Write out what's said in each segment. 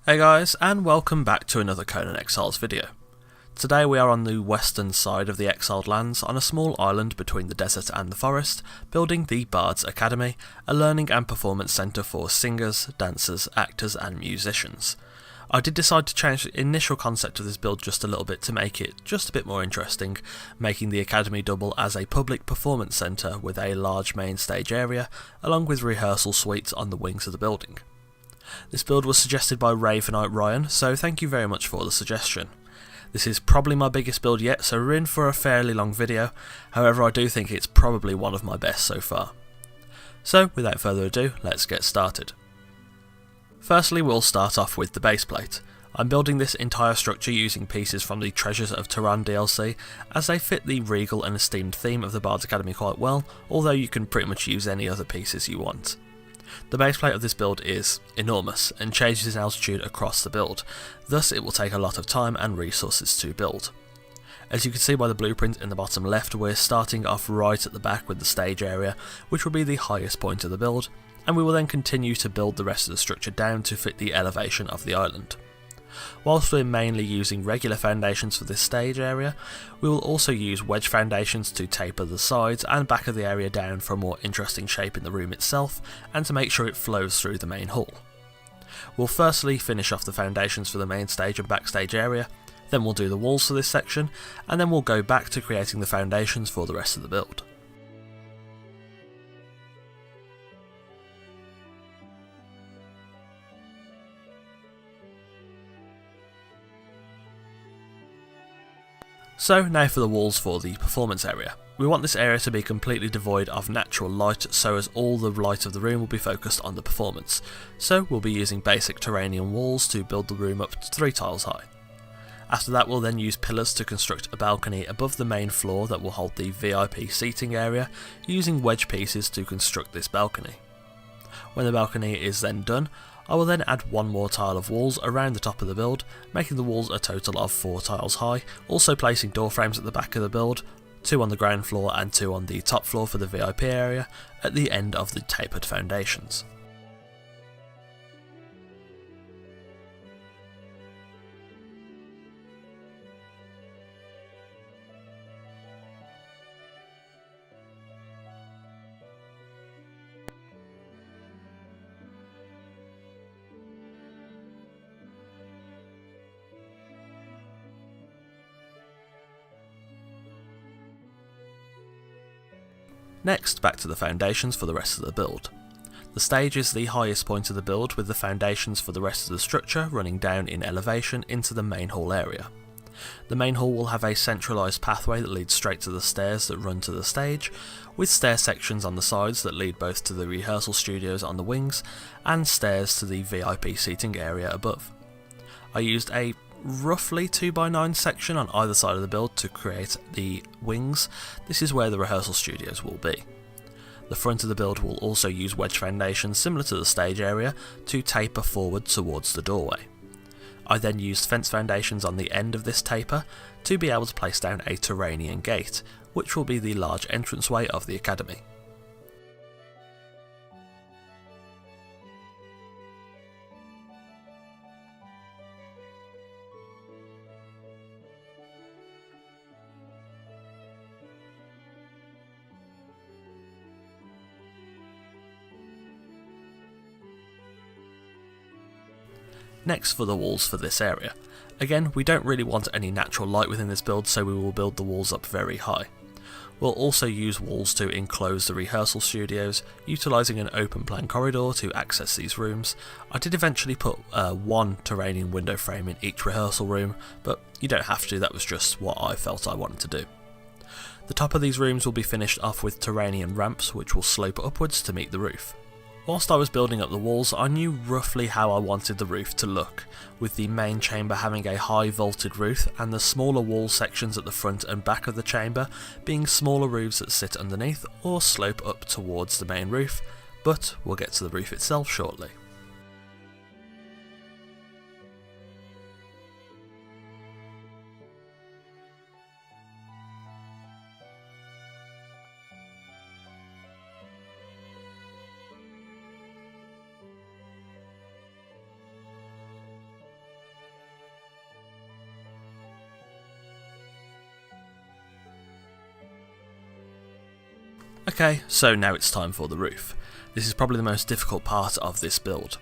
Hey guys, and welcome back to another Conan Exiles video. Today we are on the western side of the Exiled Lands on a small island between the desert and the forest, building the Bard's Academy, a learning and performance centre for singers, dancers, actors and musicians. I did decide to change the initial concept of this build just a little bit to make it just a bit more interesting, making the Academy double as a public performance centre with a large main stage area, along with rehearsal suites on the wings of the building. This build was suggested by Ravenite Ryan, so thank you very much for the suggestion. This is probably my biggest build yet, so we're in for a fairly long video, however I do think it's probably one of my best so far. So without further ado, let's get started. Firstly, we'll start off with the base plate. I'm building this entire structure using pieces from the Treasures of Tehran DLC, as they fit the regal and esteemed theme of the Bard's Academy quite well, although you can pretty much use any other pieces you want. The base plate of this build is enormous and changes in altitude across the build, thus it will take a lot of time and resources to build. As you can see by the blueprint in the bottom left, we're starting off right at the back with the stage area, which will be the highest point of the build, and we will then continue to build the rest of the structure down to fit the elevation of the island. Whilst we're mainly using regular foundations for this stage area, we will also use wedge foundations to taper the sides and back of the area down for a more interesting shape in the room itself and to make sure it flows through the main hall. We'll firstly finish off the foundations for the main stage and backstage area, then we'll do the walls for this section, and then we'll go back to creating the foundations for the rest of the build. So now for the walls for the performance area. We want this area to be completely devoid of natural light, so as all the light of the room will be focused on the performance. So we'll be using basic Terranian walls to build the room up to 3 tiles high. After that we'll then use pillars to construct a balcony above the main floor that will hold the VIP seating area, using wedge pieces to construct this balcony. When the balcony is then done, I will then add one more tile of walls around the top of the build, making the walls a total of 4 tiles high, also placing door frames at the back of the build, 2 on the ground floor and 2 on the top floor for the VIP area, at the end of the tapered foundations. Next, back to the foundations for the rest of the build. The stage is the highest point of the build, with the foundations for the rest of the structure running down in elevation into the main hall area. The main hall will have a centralised pathway that leads straight to the stairs that run to the stage, with stair sections on the sides that lead both to the rehearsal studios on the wings, and stairs to the VIP seating area above. I used a roughly 2x9 section on either side of the build to create the wings. This is where the rehearsal studios will be. The front of the build will also use wedge foundations similar to the stage area to taper forward towards the doorway. I then used fence foundations on the end of this taper to be able to place down a Terranian gate, which will be the large entranceway of the academy. Next for the walls for this area. Again, we don't really want any natural light within this build, so we will build the walls up very high. We'll also use walls to enclose the rehearsal studios, utilising an open plan corridor to access these rooms. I did eventually put one Terranian window frame in each rehearsal room, but you don't have to, that was just what I felt I wanted to do. The top of these rooms will be finished off with Terranian ramps which will slope upwards to meet the roof. Whilst I was building up the walls, I knew roughly how I wanted the roof to look, with the main chamber having a high vaulted roof and the smaller wall sections at the front and back of the chamber being smaller roofs that sit underneath or slope up towards the main roof, but we'll get to the roof itself shortly. Okay, so now it's time for the roof. This is probably the most difficult part of this build.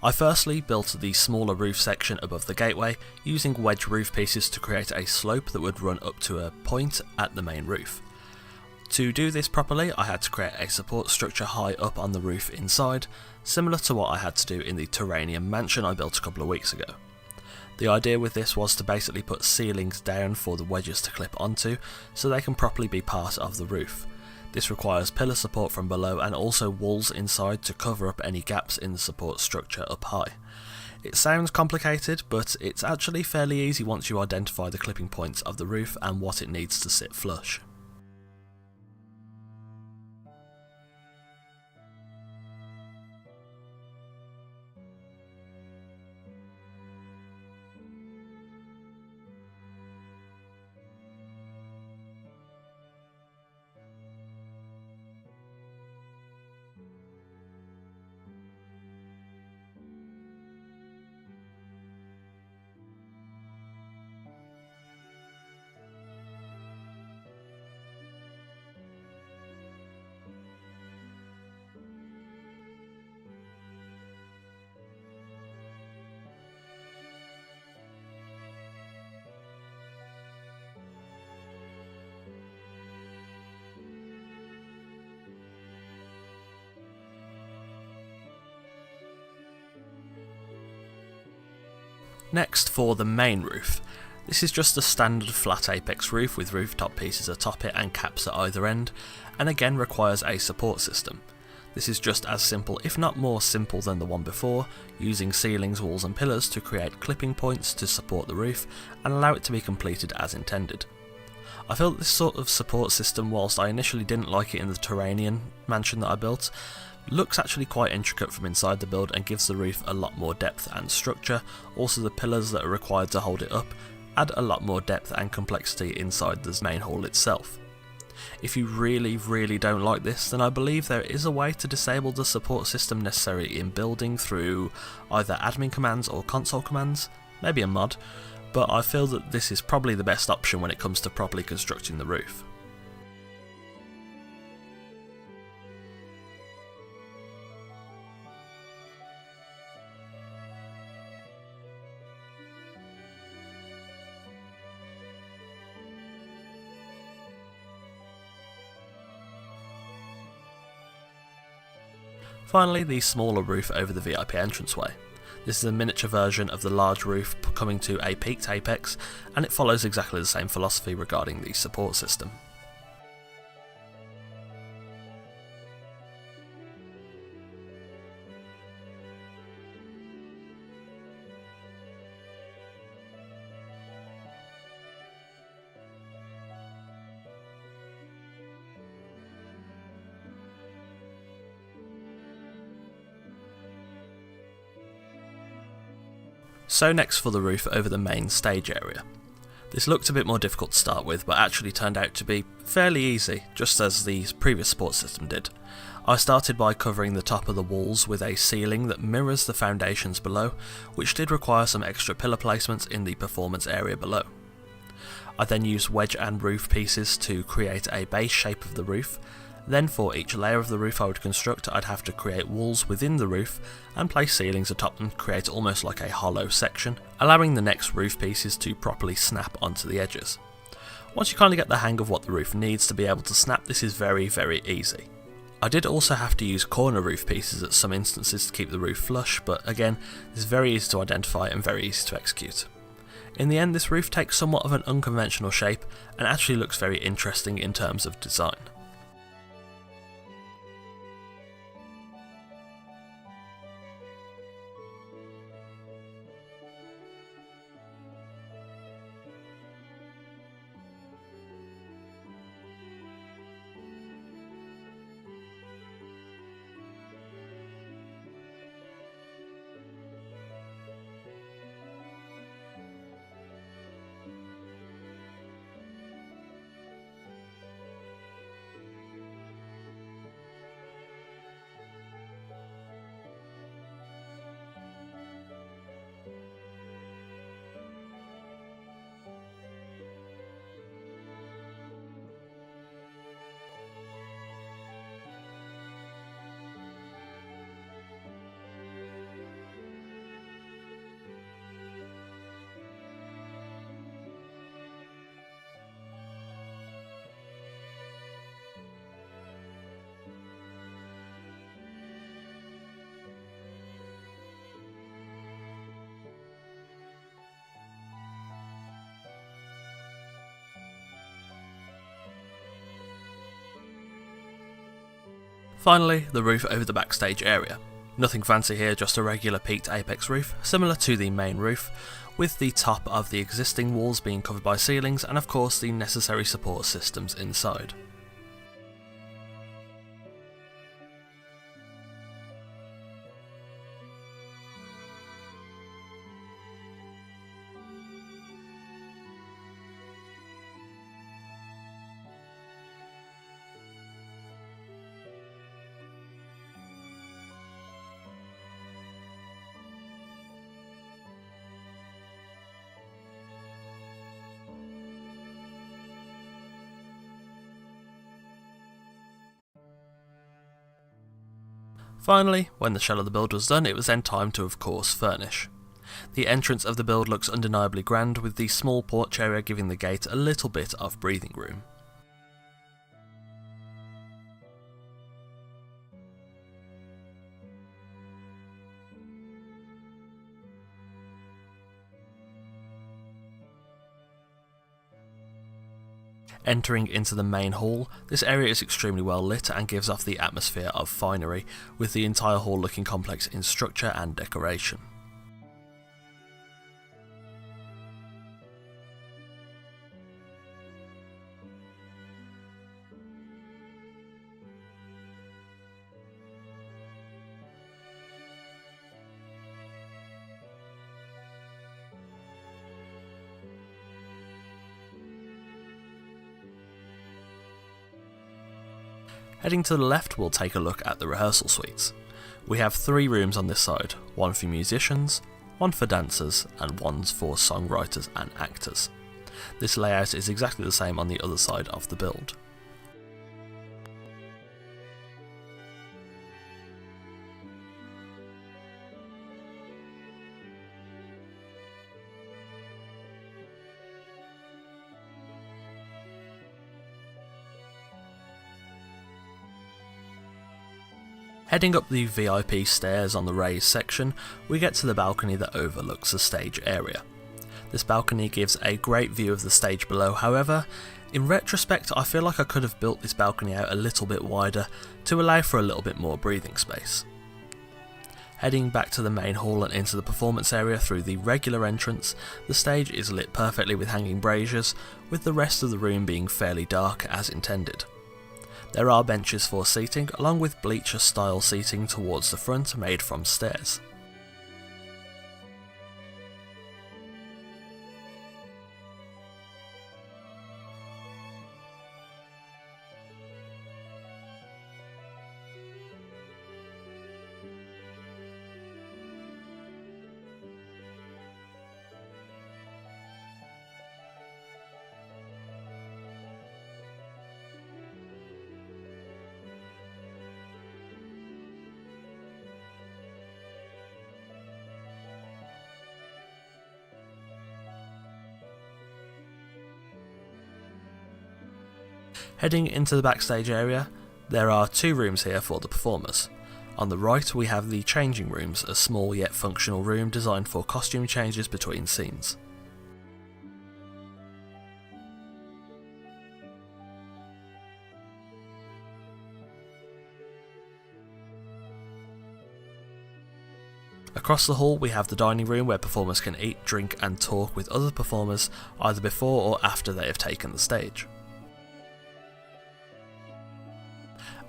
I firstly built the smaller roof section above the gateway using wedge roof pieces to create a slope that would run up to a point at the main roof. To do this properly, I had to create a support structure high up on the roof inside, similar to what I had to do in the Terranium mansion I built a couple of weeks ago. The idea with this was to basically put ceilings down for the wedges to clip onto, so they can properly be part of the roof. This requires pillar support from below and also walls inside to cover up any gaps in the support structure up high. It sounds complicated, but it's actually fairly easy once you identify the clipping points of the roof and what it needs to sit flush. Next, for the main roof. This is just a standard flat apex roof with rooftop pieces atop it and caps at either end, and again requires a support system. This is just as simple, if not more simple than the one before, using ceilings, walls and pillars to create clipping points to support the roof and allow it to be completed as intended. I feel that this sort of support system, whilst I initially didn't like it in the Terranium mansion that I built, looks actually quite intricate from inside the build and gives the roof a lot more depth and structure. Also, the pillars that are required to hold it up add a lot more depth and complexity inside the main hall itself. If you really don't like this, then I believe there is a way to disable the support system necessary in building through either admin commands or console commands, maybe a mod, but I feel that this is probably the best option when it comes to properly constructing the roof. Finally, the smaller roof over the VIP entranceway. This is a miniature version of the large roof coming to a peaked apex, and it follows exactly the same philosophy regarding the support system. So next for the roof over the main stage area. This looked a bit more difficult to start with, but actually turned out to be fairly easy, just as the previous support system did. I started by covering the top of the walls with a ceiling that mirrors the foundations below, which did require some extra pillar placements in the performance area below. I then used wedge and roof pieces to create a base shape of the roof. Then for each layer of the roof I would construct, I'd have to create walls within the roof and place ceilings atop them to create almost like a hollow section, allowing the next roof pieces to properly snap onto the edges. Once you kind of get the hang of what the roof needs to be able to snap, this is very easy. I did also have to use corner roof pieces at some instances to keep the roof flush, but again, this is very easy to identify and very easy to execute. In the end, this roof takes somewhat of an unconventional shape and actually looks very interesting in terms of design. Finally, the roof over the backstage area. Nothing fancy here, just a regular peaked apex roof, similar to the main roof, with the top of the existing walls being covered by ceilings and of course the necessary support systems inside. Finally, when the shell of the build was done, it was then time to of course furnish. The entrance of the build looks undeniably grand, with the small porch area giving the gate a little bit of breathing room. Entering into the main hall, this area is extremely well lit and gives off the atmosphere of finery, with the entire hall looking complex in structure and decoration. Heading to the left, we'll take a look at the rehearsal suites. We have 3 rooms on this side, one for musicians, one for dancers, and one for songwriters and actors. This layout is exactly the same on the other side of the build. Heading up the VIP stairs on the raised section, we get to the balcony that overlooks the stage area. This balcony gives a great view of the stage below, however, in retrospect I feel like I could have built this balcony out a little bit wider to allow for a little bit more breathing space. Heading back to the main hall and into the performance area through the regular entrance, the stage is lit perfectly with hanging braziers, with the rest of the room being fairly dark as intended. There are benches for seating, along with bleacher style seating towards the front made from stairs. Heading into the backstage area, there are 2 rooms here for the performers. On the right we have the changing rooms, a small yet functional room designed for costume changes between scenes. Across the hall we have the dining room where performers can eat, drink and talk with other performers either before or after they have taken the stage.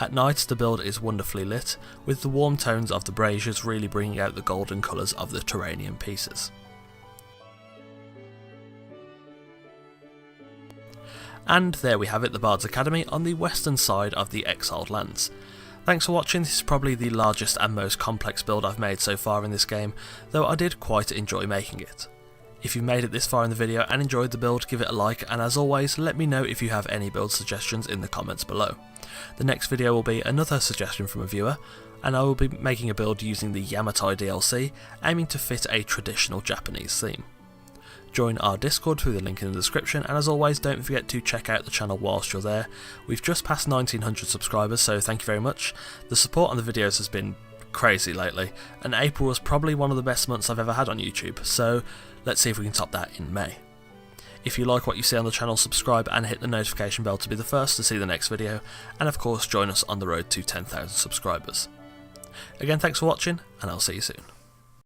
At night the build is wonderfully lit, with the warm tones of the braziers really bringing out the golden colours of the Turanian pieces. And there we have it, the Bard's Academy on the western side of the Exiled Lands. Thanks for watching. This is probably the largest and most complex build I've made so far in this game, though I did quite enjoy making it. If you've made it this far in the video and enjoyed the build, give it a like, and as always, let me know if you have any build suggestions in the comments below. The next video will be another suggestion from a viewer, and I will be making a build using the Yamatai DLC, aiming to fit a traditional Japanese theme. Join our Discord through the link in the description, and as always, don't forget to check out the channel whilst you're there. We've just passed 1900 subscribers, so thank you very much. The support on the videos has been crazy lately, and April was probably one of the best months I've ever had on YouTube, so let's see if we can top that in May. If you like what you see on the channel, subscribe and hit the notification bell to be the first to see the next video, and of course join us on the road to 10,000 subscribers. Again, thanks for watching, and I'll see you soon.